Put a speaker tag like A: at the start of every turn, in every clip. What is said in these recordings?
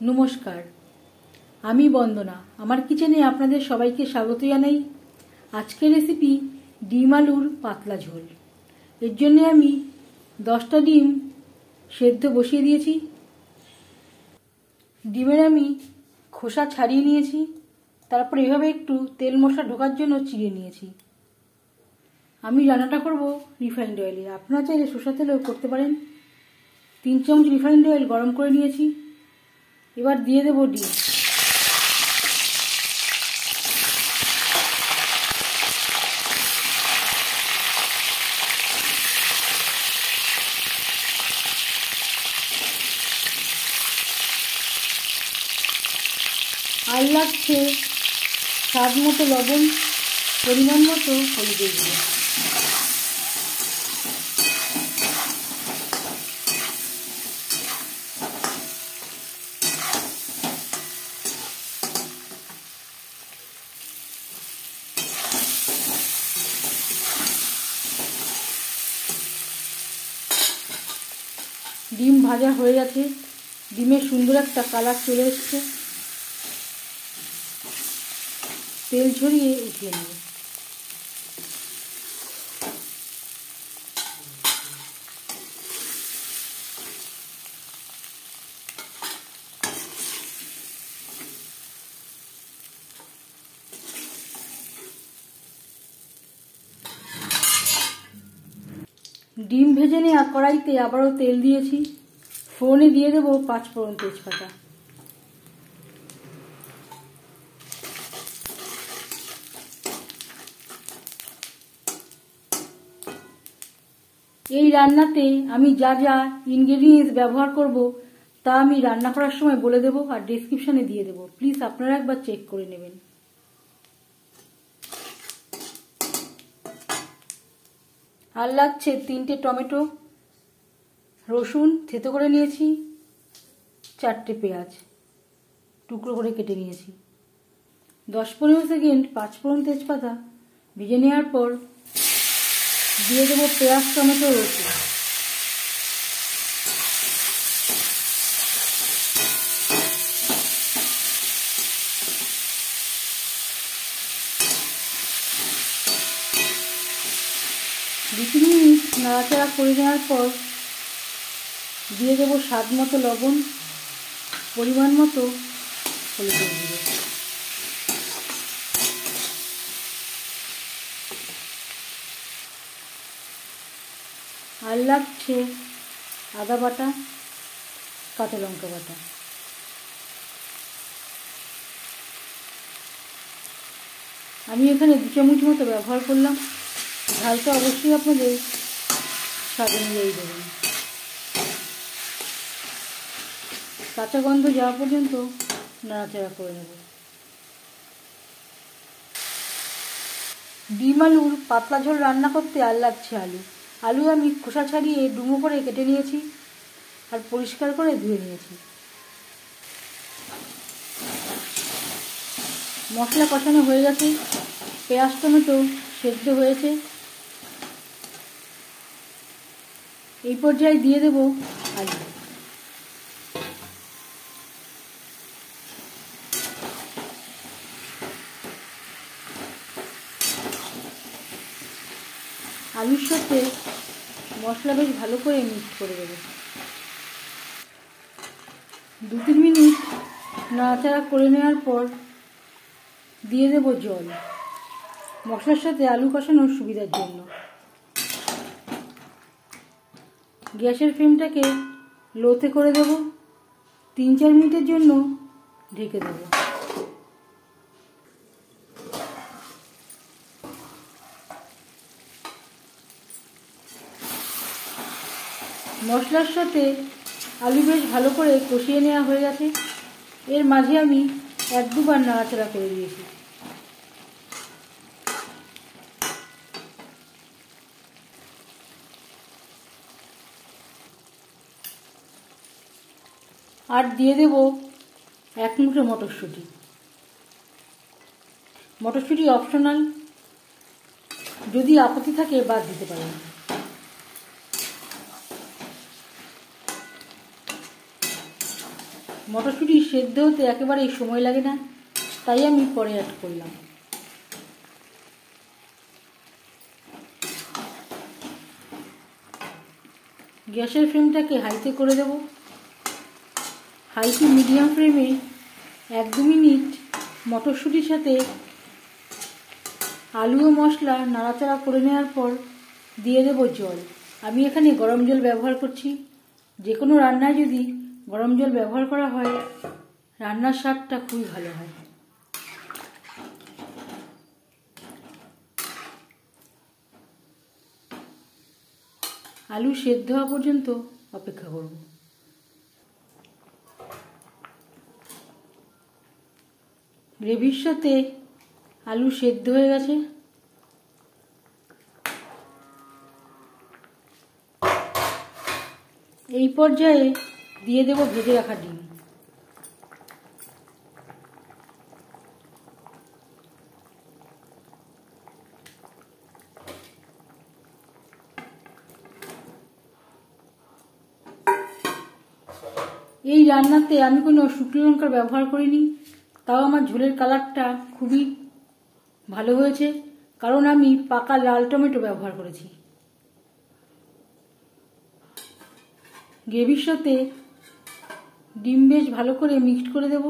A: নমস্কার, আমি বন্দনা। আমার কিচেনে আপনাদের সবাইকে স্বাগত জানাই। আজকের রেসিপি ডিম আলুর পাতলা ঝোল। এর জন্য আমি 10টা ডিম সেদ্ধ বসিয়ে দিয়েছি। ডিমের আমি খোসা ছাড়িয়ে নিয়েছি, তারপর এভাবে একটু তেল মশলা ঢোকার জন্য চিড়ে নিয়েছি। আমি রান্নাটা করব রিফাইন্ড অয়েলে, আপনারা চাইলে সরষের তেলেও করতে পারেন। 3 চামচ রিফাইন্ড অয়েল গরম করে নিয়েছি। এবার দিয়ে দেব ডিম। আর লাগছে স্বাদ মতো লবণ, পরিমাণ মতো হলুদের গুঁড়ো। ডিম ভাজা হয়ে গেছে, ডিমের সুন্দর একটা কালার চলে এসছে। তেল ঝরিয়ে উঠিয়ে নেব। ডিম ভেজে নেওয়া কড়াইতে আবারও তেল দিয়েছি। ফোড়নে দিয়ে দেবো 5 ফোড়ন তেজপাতা। এই রান্নাতে আমি যা যা ইনগ্রেডিয়েন্টস ব্যবহার করব তা আমি রান্না করার সময় বলে দেব আর ডেসক্রিপশনে দিয়ে দেব। প্লিজ আপনারা একবার চেক করে নেবেন। আর লাগছে 3টে টমেটো, রসুন থেতো করে নিয়েছি, 4টে পেঁয়াজ টুকরো করে কেটে নিয়েছি। 10-15 সেকেন্ড 5 ফোড়ন তেজপাতা ভেজে নেওয়ার পর দিয়ে দেবো পেঁয়াজ, টমেটো, রসুন। দু 3 মিনিট নাড়াচাড়া করে নেওয়ার পর দিয়ে দেবো স্বাদ মতো লবণ, পরিমাণ মতো হলুদের গুঁড়ো। আর লাগছে আদা বাটা, কাঁচা লঙ্কা বাটা। আমি এখানে 2 চামচ মতো ব্যবহার করলাম। ঝালটা অবশ্যই আপনাদের স্বাদ অনুযায়ী দেবেন। কাঁচা গন্ধ যাওয়া পর্যন্ত নাড়াচাড়া করে নেব। ডিম আলুর পাতলা ঝোল রান্না করতে আর লাগছে আলু আমি খোসা ছাড়িয়ে ডুমো করে কেটে নিয়েছি আর পরিষ্কার করে ধুয়ে নিয়েছি। মশলা কষানো হয়ে গেছে, পেঁয়াজ টমেটো সেদ্ধ হয়েছে। এই পর্যায়ে দিয়ে দেব আলু। আলুর সাথে মশলা বেশ ভালো করে মিক্স করে দেব। 2-3 মিনিট নাড়াচাড়া করে নেওয়ার পর দিয়ে দেব জল, মশলার সাথে আলু কষানোর সুবিধার জন্য। গ্যাসের ফ্লেমটাকে লোতে করে দেব। 3-4 মিনিটের জন্য ঢেকে দেব। মশলার সাথে আলু বেশ ভালো করে কষিয়ে নেওয়া হয়ে গেছে। এর মাঝে আমি 1-2 বার নাড়াচাড়া করে দিয়েছি। আর দিয়ে দেব 1 মুঠো মটরশুঁটি। মটরশুঁটি অপশনাল, যদি আপত্তি থাকে বাদ দিতে পারেন। মটরশুঁটি সেদ্ধ হতে একেবারেই সময় লাগে না, তাই আমি পরে অ্যাড করলাম। গ্যাসের ফ্লেমটাকে হাইতে করে দেব। হাই টু মিডিয়াম ফ্লেমে 1-2 মিনিট মটরশুঁটির সাথে আলু ও মশলা নাড়াচাড়া করে নেওয়ার পর দিয়ে দেব জল। আমি এখানে গরম জল ব্যবহার করছি। যে কোনো রান্নায় যদি গরম জল ব্যবহার করা হয় রান্নার স্বাদটা খুবই ভালো হয়। আলু সেদ্ধ হওয়া পর্যন্ত অপেক্ষা করব। গ্রেভির সাথে আলু সেদ্ধ হয়ে গেছে। এই পর্যায়ে দিয়ে দেব ভেজে রাখা ডিম। এই রান্নাতে আমি কোনো শুকনো লঙ্কা ব্যবহার করিনি, তাও আমার ঝোলের কালারটা খুবই ভালো হয়েছে, কারণ আমি পাকা লাল টমেটো ব্যবহার করেছি। গ্রেভির সাথে ডিম বেশ ভালো করে মিক্সড করে দেব।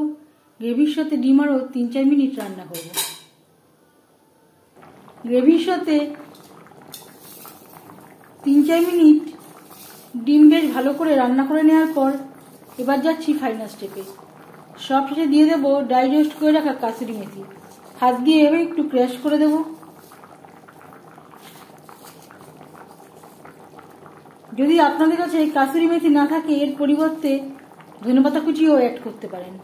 A: গ্রেভির সাথে ডিম আরও 3-4 মিনিট রান্না করব। গ্রেভির সাথে 3-4 মিনিট ডিম বেশ ভালো করে রান্না করে নেওয়ার পর এবার যাচ্ছি ফাইনাল স্টেপে। সব শেষে দিয়ে দেব ড্রাই রোস্ট করে রাখা কাসুরি মেথি। হাত দিয়ে এবার একটু ক্র্যাশ করে দেব। যদি আপনাদের কাছে কাসুরি মেথি না থাকে এর পরিবর্তে ধনেপাতা কুচিও অ্যাড করতে পারেন।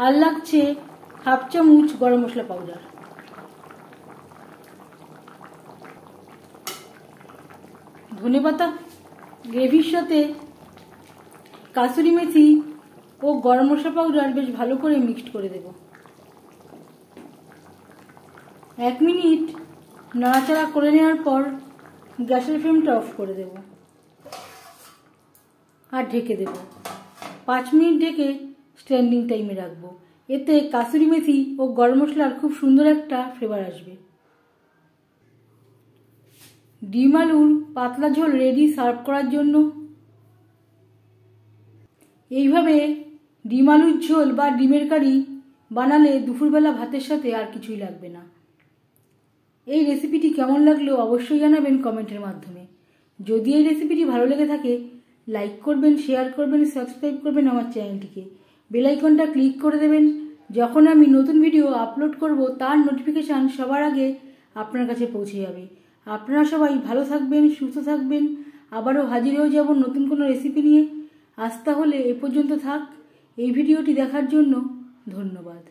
A: আর লাগছে 1/2 চামচ গরম মশলা পাউডার। ধনেপাতা গ্রেভির সাথে কাসুরি মেথি ও গরম মশলা পাউডার বেশ ভালো করে মিক্সড করে দেব। 1 মিনিট নাড়াচাড়া করে নেওয়ার পর গ্যাসের ফ্লেমটা অফ করে দেব আর ঢেকে দেব। 5 মিনিট ঢেকে স্ট্যান্ডিং টাইমে রাখবো। এতে কাসুরি মেথি ও গরম মশলার খুব সুন্দর একটা ফ্লেভার আসবে। ডিম আলুর পাতলা ঝোল রেডি সার্ভ করার জন্য। এইভাবে ডিম আলুর ঝোল বা ডিমের কারি বানালে দুপুরবেলা ভাতের সাথে আর কিছুই লাগবে না। এই রেসিপিটি কেমন লাগলো অবশ্যই জানাবেন কমেন্টের মাধ্যমে। যদি এই রেসিপিটি ভালো লেগে থাকে লাইক করবেন, শেয়ার করবেন, সাবস্ক্রাইব করবেন আমার চ্যানেলটিকে। বেল আইকনটা ক্লিক করে দেবেন। যখন আমি নতুন ভিডিও আপলোড করব তার নোটিফিকেশান সবার আগে আপনার কাছে পৌঁছে যাবে। আপনারা সবাই ভালো থাকবেন, সুস্থ থাকবেন। আবারও হাজির হয়ে যাব নতুন কোনো রেসিপি নিয়ে। আজ তাহলে এ পর্যন্ত থাক। এই ভিডিওটি দেখার জন্য ধন্যবাদ।